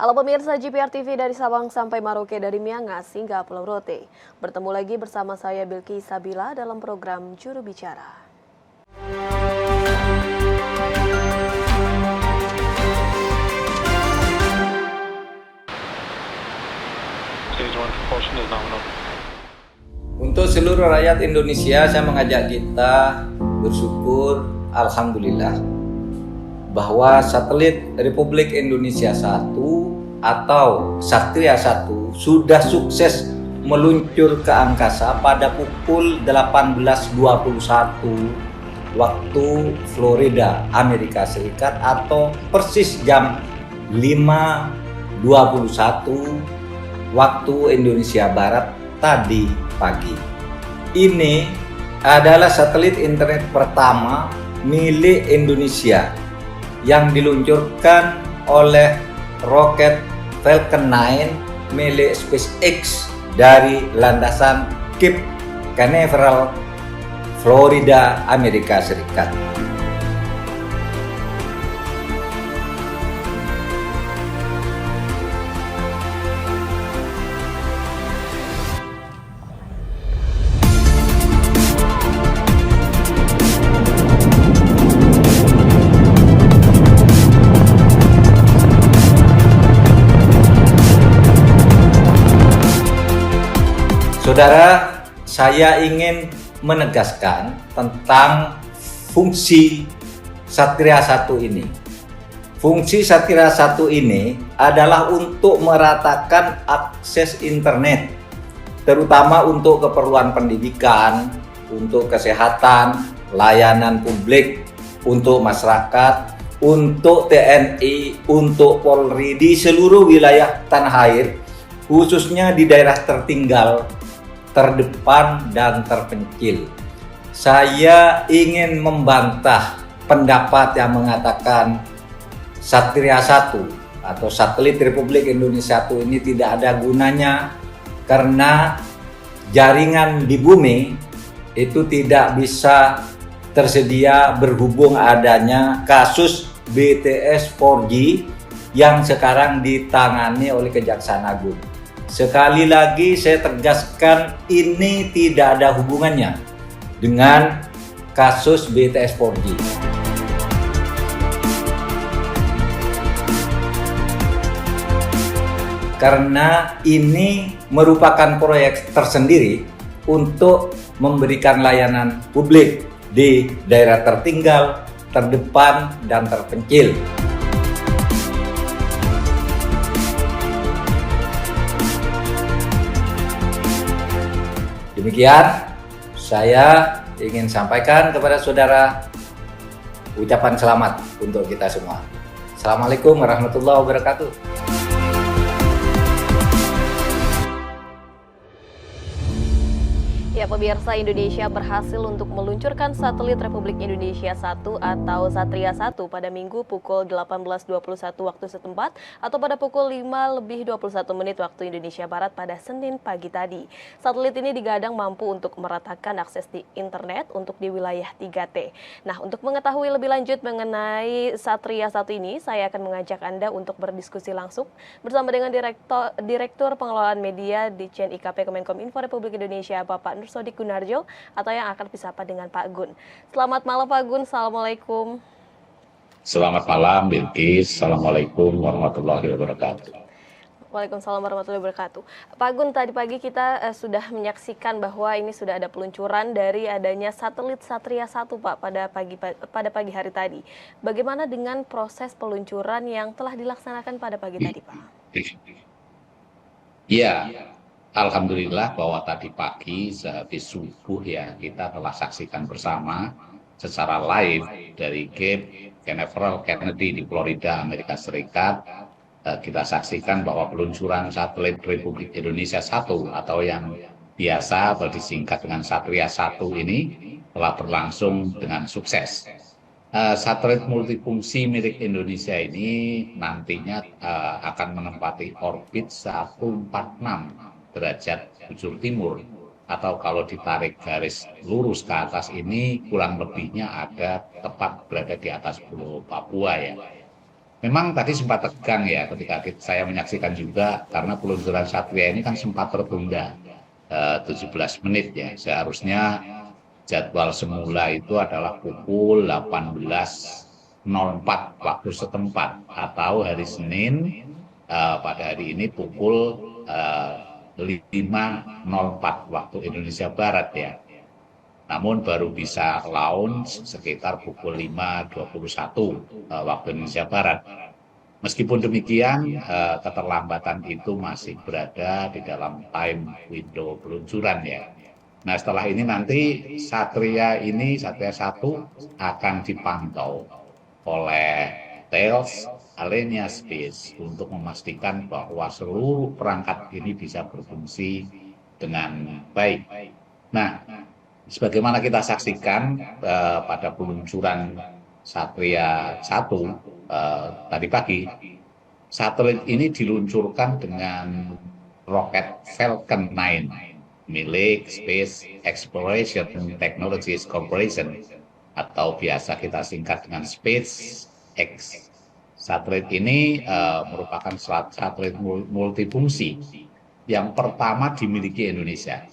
Halo pemirsa GPR TV dari Sabang sampai Maroke, dari Miangas hingga Pulau Rote. Bertemu lagi bersama saya Bilki Sabila dalam program Juru Bicara. Untuk seluruh rakyat Indonesia, saya mengajak kita bersyukur, alhamdulillah, bahwa satelit Republik Indonesia 1 atau Satria 1 sudah sukses meluncur ke angkasa pada pukul 18.21 waktu Florida, Amerika Serikat, atau persis jam 5.21 waktu Indonesia Barat tadi pagi. Ini adalah satelit internet pertama milik Indonesia yang diluncurkan oleh roket Falcon 9 milik SpaceX dari landasan Cape Canaveral, Florida, Amerika Serikat. Saudara, saya ingin menegaskan tentang fungsi Satria 1 ini. Fungsi Satria 1 ini adalah untuk meratakan akses internet, terutama untuk keperluan pendidikan, untuk kesehatan, layanan publik, untuk masyarakat, untuk TNI, untuk Polri di seluruh wilayah tanah air, khususnya di daerah tertinggal, terdepan, dan terpencil. Saya ingin membantah pendapat yang mengatakan Satria 1 atau satelit Republik Indonesia 1 ini tidak ada gunanya karena jaringan di bumi itu tidak bisa tersedia berhubung adanya kasus BTS 4G yang sekarang ditangani oleh Kejaksaan Agung. Sekali lagi saya tegaskan, ini tidak ada hubungannya dengan kasus BTS 4G. Karena ini merupakan proyek tersendiri untuk memberikan layanan publik di daerah tertinggal, terdepan, dan terpencil. Demikian, saya ingin sampaikan kepada saudara ucapan selamat untuk kita semua. Assalamualaikum warahmatullahi wabarakatuh. Ya, pemirsa, Indonesia berhasil untuk meluncurkan satelit Republik Indonesia 1 atau Satria 1 pada Minggu pukul 18.21 waktu setempat atau pada pukul 5:21 waktu Indonesia Barat pada Senin pagi tadi. Satelit ini digadang mampu untuk meratakan akses di internet untuk di wilayah 3T. Nah, untuk mengetahui lebih lanjut mengenai Satria 1 ini, saya akan mengajak Anda untuk berdiskusi langsung bersama dengan Direktur Pengelolaan Media di Ditjen IKP Kemenkominfo Republik Indonesia, Bapak Nursodik Gunarjo, atau yang akan disapa dengan Pak Gun. Selamat malam Pak Gun, Assalamualaikum. Selamat malam Bilkis, Assalamualaikum warahmatullahi wabarakatuh. Waalaikumsalam warahmatullahi wabarakatuh. Pak Gun, tadi pagi kita sudah menyaksikan bahwa ini sudah ada peluncuran dari adanya satelit Satria 1 Pak pada pagi hari tadi. Bagaimana dengan proses peluncuran yang telah dilaksanakan pada pagi tadi Pak? Ya, alhamdulillah bahwa tadi pagi sehabis subuh ya kita telah saksikan bersama secara live dari Cape Canaveral Kennedy di Florida, Amerika Serikat. Kita saksikan bahwa peluncuran satelit Republik Indonesia 1 atau yang biasa atau disingkat dengan Satria 1 ini telah berlangsung dengan sukses. Satelit multifungsi milik Indonesia ini nantinya akan menempati orbit 146 derajat bujur timur, atau kalau ditarik garis lurus ke atas ini kurang lebihnya ada tepat berada di atas Pulau Papua ya. Memang tadi sempat tegang ya ketika saya menyaksikan juga karena peluncuran Satria ini kan sempat tertunda 17 menit ya. Seharusnya jadwal semula itu adalah pukul 18.04 waktu setempat atau hari Senin pada hari ini pukul 5.04 waktu Indonesia Barat ya. Namun baru bisa launch sekitar pukul 5.21 waktu Indonesia Barat. Meskipun demikian, keterlambatan itu masih berada di dalam time window peluncuran ya. Nah setelah ini nanti Satria 1 akan dipantau oleh Thales Alenia Space untuk memastikan bahwa seluruh perangkat ini bisa berfungsi dengan baik. Nah, sebagaimana kita saksikan pada peluncuran Satria 1 tadi pagi, satelit ini diluncurkan dengan roket Falcon 9 milik Space Exploration Technologies Corporation atau biasa kita singkat dengan SpaceX. Satelit ini merupakan satelit multifungsi yang pertama dimiliki Indonesia.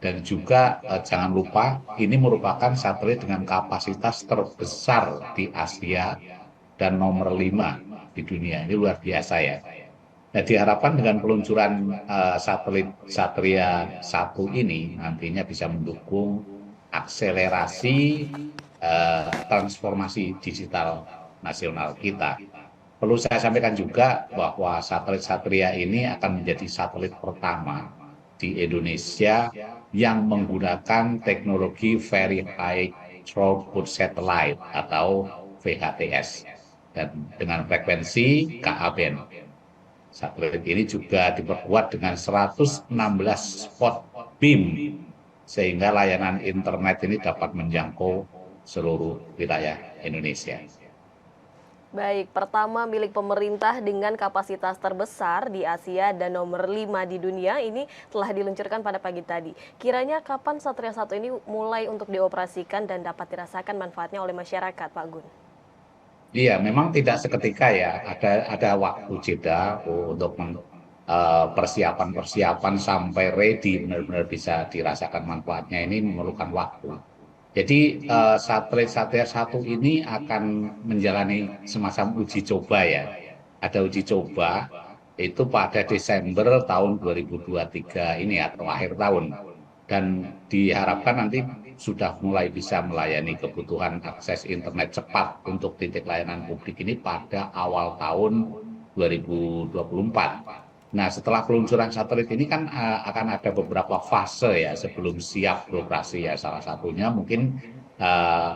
Dan juga jangan lupa ini merupakan satelit dengan kapasitas terbesar di Asia dan nomor 5 di dunia. Ini luar biasa ya. Nah, diharapkan dengan peluncuran satelit Satria 1 ini nantinya bisa mendukung akselerasi transformasi digital nasional kita. Perlu saya sampaikan juga bahwa satelit Satria ini akan menjadi satelit pertama di Indonesia yang menggunakan teknologi Very High Throughput Satellite atau VHTS dan dengan frekuensi Ka-band. Satelit ini juga diperkuat dengan 116 spot beam sehingga layanan internet ini dapat menjangkau seluruh wilayah Indonesia. Baik, pertama milik pemerintah dengan kapasitas terbesar di Asia dan nomor 5 di dunia ini telah diluncurkan pada pagi tadi. Kiranya kapan Satria 1 ini mulai untuk dioperasikan dan dapat dirasakan manfaatnya oleh masyarakat, Pak Gun? Iya, memang tidak seketika ya. Ada waktu jeda untuk persiapan-persiapan sampai ready benar-benar bisa dirasakan manfaatnya ini memerlukan waktu. Jadi satelit Satria 1 ini akan menjalani semacam uji coba ya. Ada uji coba itu pada Desember tahun 2023 ini atau akhir tahun. Dan diharapkan nanti sudah mulai bisa melayani kebutuhan akses internet cepat untuk titik layanan publik ini pada awal tahun 2024. Nah, setelah peluncuran satelit ini kan akan ada beberapa fase ya sebelum siap beroperasi ya. Salah satunya mungkin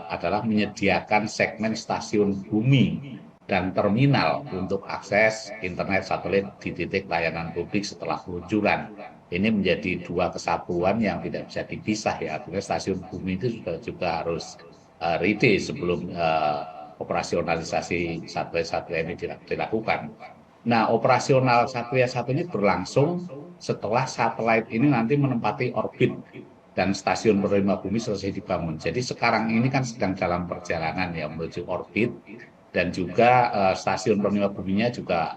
adalah menyediakan segmen stasiun bumi dan terminal untuk akses internet satelit di titik layanan publik setelah peluncuran. Ini menjadi dua kesatuan yang tidak bisa dipisah ya. Artinya stasiun bumi itu juga harus ready sebelum operasionalisasi satelit-satelit ini dilakukan. Nah, operasional Satria 1 ini berlangsung setelah satelit ini nanti menempati orbit dan stasiun penerima bumi selesai dibangun. Jadi sekarang ini kan sedang dalam perjalanan ya menuju orbit dan juga stasiun penerima buminya juga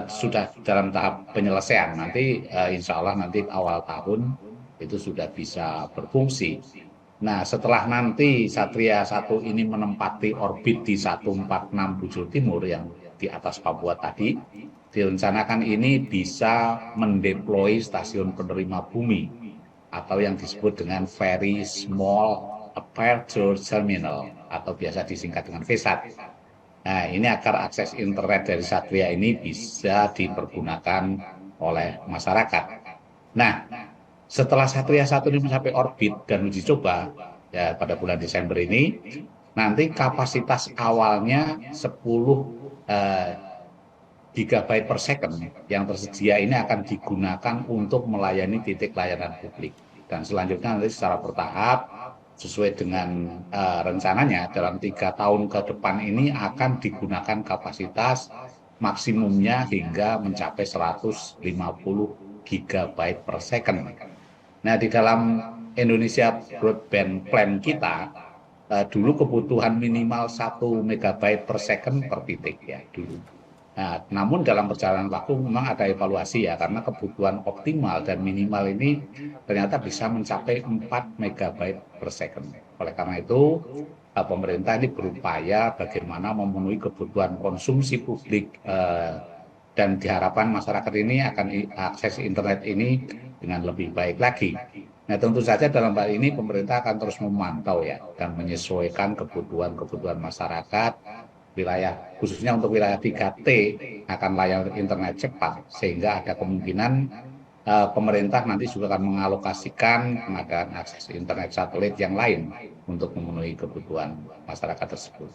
sudah dalam tahap penyelesaian. Nanti insya Allah nanti awal tahun itu sudah bisa berfungsi. Nah, setelah nanti Satria 1 ini menempati orbit di 146 Bujur Timur yang di atas Papua tadi, direncanakan ini bisa mendeploy stasiun penerima bumi atau yang disebut dengan Very Small Aperture Terminal atau biasa disingkat dengan VSAT. Nah, ini agar akses internet dari Satria ini bisa dipergunakan oleh masyarakat. Nah, setelah Satria 1 ini mencapai orbit dan uji coba ya pada bulan Desember ini, nanti kapasitas awalnya 10 gigabyte per second yang tersedia ini akan digunakan untuk melayani titik layanan publik. Dan selanjutnya nanti secara bertahap sesuai dengan rencananya dalam 3 tahun ke depan ini akan digunakan kapasitas maksimumnya hingga mencapai 150 gigabyte per second. Nah, di dalam Indonesia Broadband Plan kita dulu kebutuhan minimal 1 megabyte per second per titik ya dulu. Nah, namun dalam perjalanan waktu memang ada evaluasi ya, karena kebutuhan optimal dan minimal ini ternyata bisa mencapai 4 megabyte per second. Oleh karena itu, pemerintah ini berupaya bagaimana memenuhi kebutuhan konsumsi publik dan diharapkan masyarakat ini akan akses internet ini dengan lebih baik lagi. Nah, tentu saja dalam hal ini pemerintah akan terus memantau ya dan menyesuaikan kebutuhan masyarakat wilayah, khususnya untuk wilayah 3T akan layanan internet cepat, sehingga ada kemungkinan pemerintah nanti juga akan mengalokasikan pengadaan akses internet satelit yang lain untuk memenuhi kebutuhan masyarakat tersebut.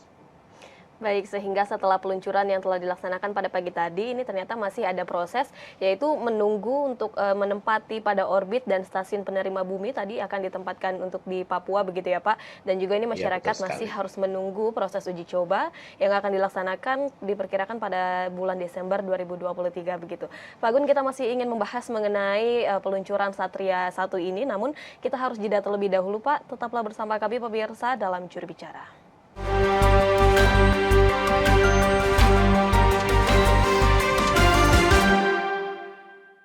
Baik, sehingga setelah peluncuran yang telah dilaksanakan pada pagi tadi, ini ternyata masih ada proses, yaitu menunggu untuk menempati pada orbit dan stasiun penerima bumi tadi akan ditempatkan untuk di Papua, begitu ya Pak. Dan juga ini masyarakat masih harus menunggu proses uji coba yang akan dilaksanakan diperkirakan pada bulan Desember 2023 begitu. Pak Gun, kita masih ingin membahas mengenai peluncuran Satria 1 ini, namun kita harus jeda terlebih dahulu Pak. Tetaplah bersama kami pemirsa dalam Juru Bicara.